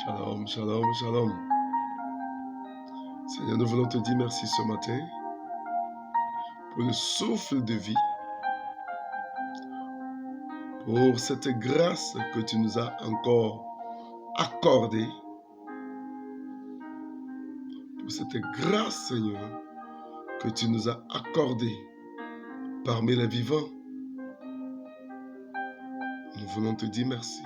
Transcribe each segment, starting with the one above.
Shalom, shalom, shalom. Seigneur, nous voulons te dire merci ce matin pour le souffle de vie, pour cette grâce que tu nous as encore accordée, pour cette grâce, Seigneur, que tu nous as accordée parmi les vivants. Nous voulons te dire merci.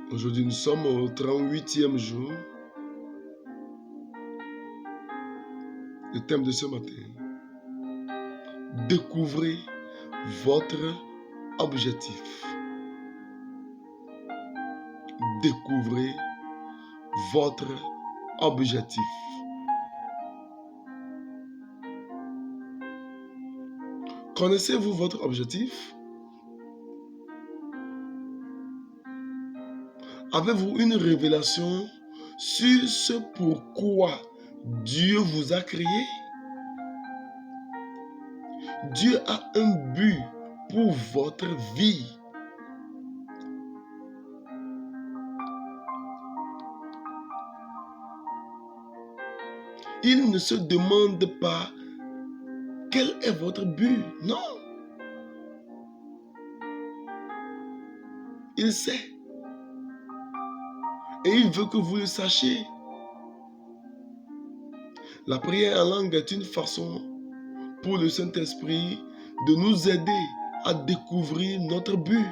Aujourd'hui, nous sommes au 38e jour. Le thème de ce matin, découvrez votre objectif. Découvrez votre objectif. Connaissez-vous votre objectif? Avez-vous une révélation sur ce pourquoi Dieu vous a créé? Dieu a un but pour votre vie. Il ne se demande pas quel est votre but. Non. Il sait. Et il veut que vous le sachiez. La prière en langue est une façon pour le Saint-Esprit de nous aider à découvrir notre but.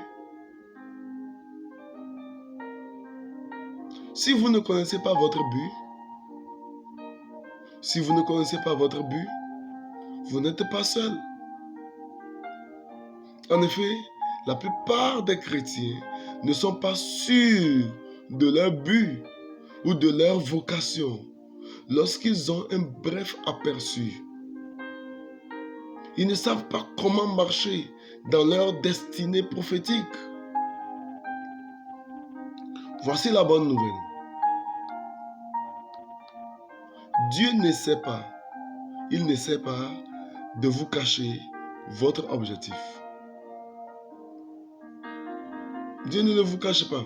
Si vous ne connaissez pas votre but, vous n'êtes pas seul. En effet, la plupart des chrétiens ne sont pas sûrs de leur but ou de leur vocation lorsqu'ils ont un bref aperçu. Ils ne savent pas comment marcher dans leur destinée prophétique. Voici la bonne nouvelle. Dieu ne sait pas, il ne sait pas de vous cacher votre objectif. Dieu ne le vous cache pas.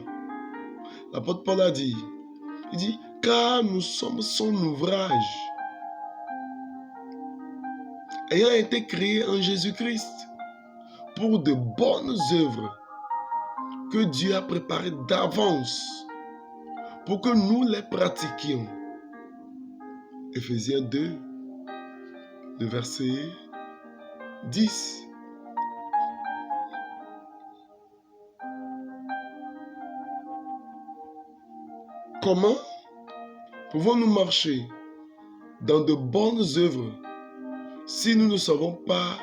L'apôtre Paul a dit, il dit, car nous sommes son ouvrage, ayant été créés en Jésus-Christ pour de bonnes œuvres que Dieu a préparées d'avance pour que nous les pratiquions. Éphésiens 2, le verset 10. Comment pouvons-nous marcher dans de bonnes œuvres si nous ne savons pas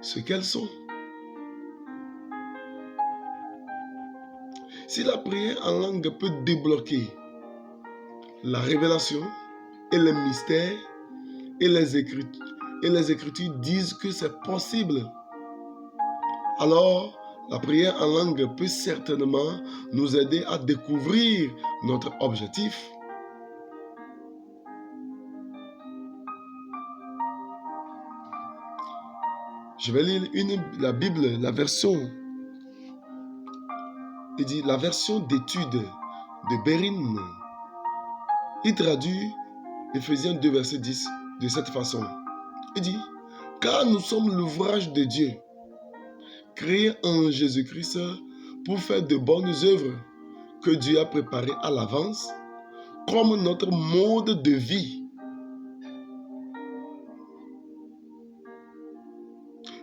ce qu'elles sont? Si la prière en langue peut débloquer la révélation et les mystères et les Écritures disent que c'est possible, alors la prière en langue peut certainement nous aider à découvrir notre objectif. Je vais lire la Bible, la version. Il dit la version d'étude de Bérin. Il traduit Éphésiens 2, verset 10 de cette façon. Il dit, car nous sommes l'ouvrage de Dieu, créé en Jésus-Christ pour faire de bonnes œuvres que Dieu a préparées à l'avance, comme notre mode de vie.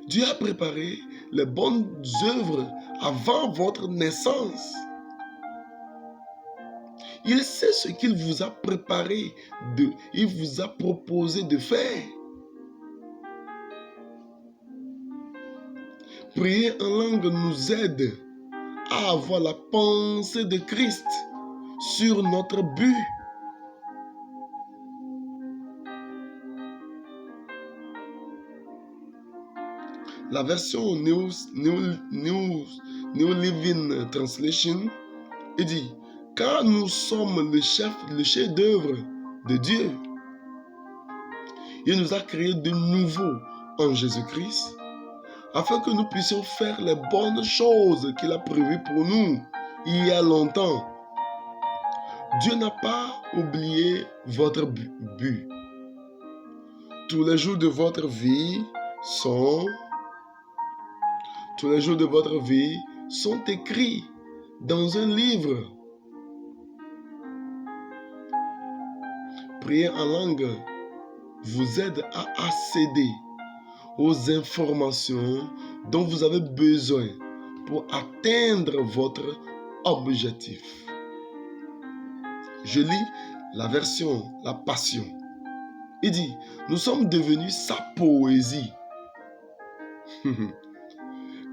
Dieu a préparé les bonnes œuvres avant votre naissance. Il sait ce qu'il vous a préparé, il vous a proposé de faire. Prier en langue nous aide à avoir la pensée de Christ sur notre but. La version New Living Translation dit, car nous sommes le chef-d'œuvre de Dieu. Il nous a créé de nouveau en Jésus-Christ afin que nous puissions faire les bonnes choses qu'il a prévues pour nous il y a longtemps. Dieu n'a pas oublié votre but. Tous les jours de votre vie sont écrits dans un livre. Prier en langue vous aide à accéder aux informations dont vous avez besoin pour atteindre votre objectif. Je lis la version, la Passion. Il dit, nous sommes devenus sa poésie.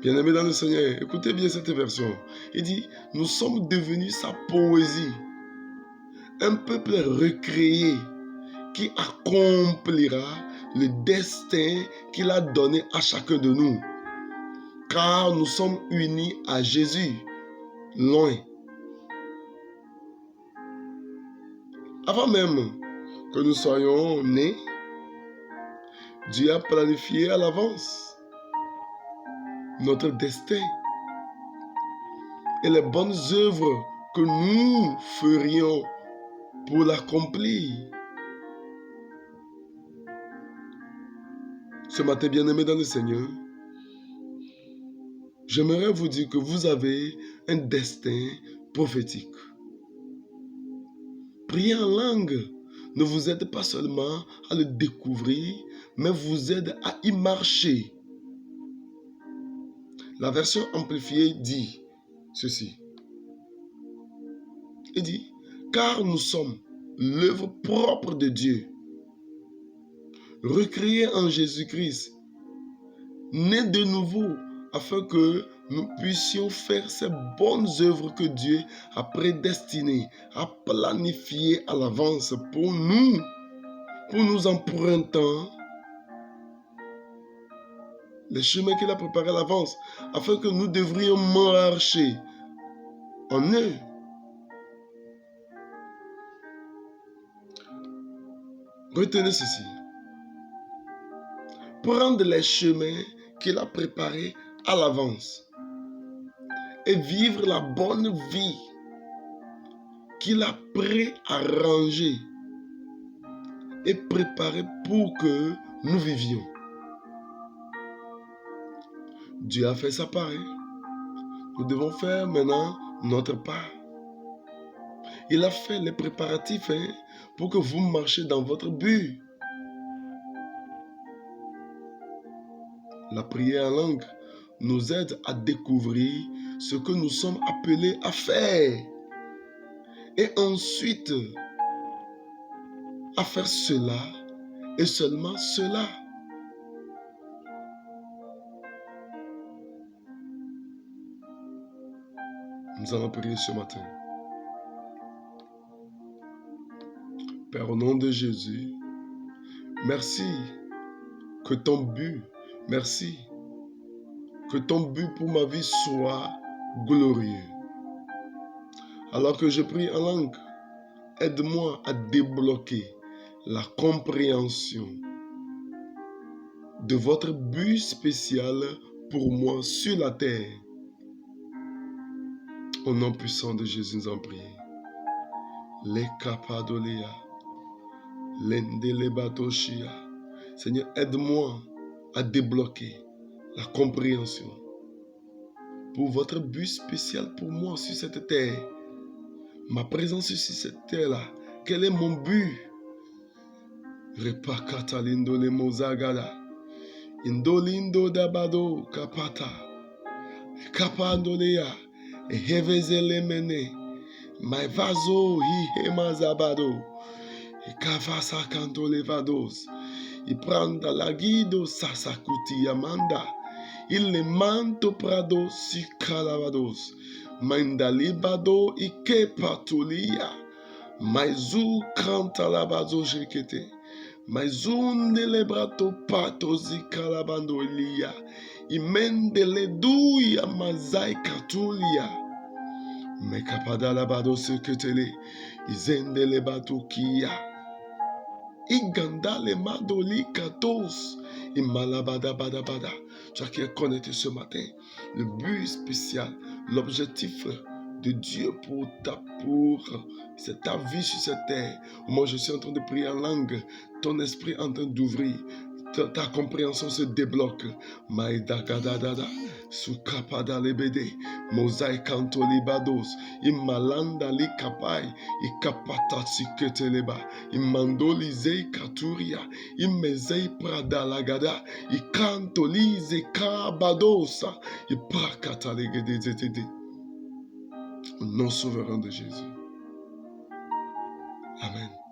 Bien-aimés dans le Seigneur, écoutez bien cette version. Il dit, nous sommes devenus sa poésie. Un peuple recréé qui accomplira le destin qu'il a donné à chacun de nous. Car nous sommes unis à Jésus, loin. Avant même que nous soyons nés, Dieu a planifié à l'avance notre destin et les bonnes œuvres que nous ferions pour l'accomplir. Ce matin, bien-aimés dans le Seigneur, j'aimerais vous dire que vous avez un destin prophétique. Prier en langue ne vous aide pas seulement à le découvrir, mais vous aide à y marcher. La version amplifiée dit ceci. Il dit, car nous sommes l'œuvre propre de Dieu, recréée en Jésus-Christ, nés de nouveau, afin que nous puissions faire ces bonnes œuvres que Dieu a prédestinées, a planifiées à l'avance pour nous empruntant les chemins qu'il a préparés à l'avance, afin que nous devrions marcher en eux. Retenez ceci. Prendre les chemins qu'il a préparés à l'avance et vivre la bonne vie qu'il a préarrangée et préparée pour que nous vivions. Dieu a fait sa part. Nous devons faire maintenant notre part. Il a fait les préparatifs pour que vous marchiez dans votre but. La prière en langue nous aide à découvrir ce que nous sommes appelés à faire. Et ensuite, à faire cela et seulement cela. Nous allons prier ce matin. Père, au nom de Jésus, merci que ton but pour ma vie soit glorieux. Alors que je prie en langue, aide-moi à débloquer la compréhension de votre but spécial pour moi sur la terre. Au nom puissant de Jésus, nous en prions. Les Kapadoléa, l'Endelebatoshia. Seigneur, aide-moi à débloquer la compréhension pour votre but spécial pour moi sur cette terre. Ma présence sur cette terre-là, quel est mon but? Repa katalindo le mozagada, indolindo dabado kapata, kapandolea, hevezele mene, my vaso hi hemazabado, kavasa kanto levados, i pranda la guido sasakuti amanda, il le manto prado si calavados, mandalibado ike patulia, maizu kanta labazo jekete, maizunde le brato patozi calabando elia, imendele duya mazai katulia, mekapada labado seketele, izendele batukia, igandale madoli katos, imalabada badabada. toi qui es connecté ce matin, le but spécial, l'objectif de Dieu pour c'est ta vie sur cette terre. Moi, je suis en train de prier en langue, ton esprit est en train d'ouvrir, ta compréhension se débloque. Maïdagadadada, Sukapada lebede, Mosaï kanto libados, Imalanda li kapai, Ikapata siketeleba, Imando lizei katuria, Imezei prada lagada, Ikanto lize kabadosa, Iprakata legede zetede. Au nom souverain de Jésus. Amen.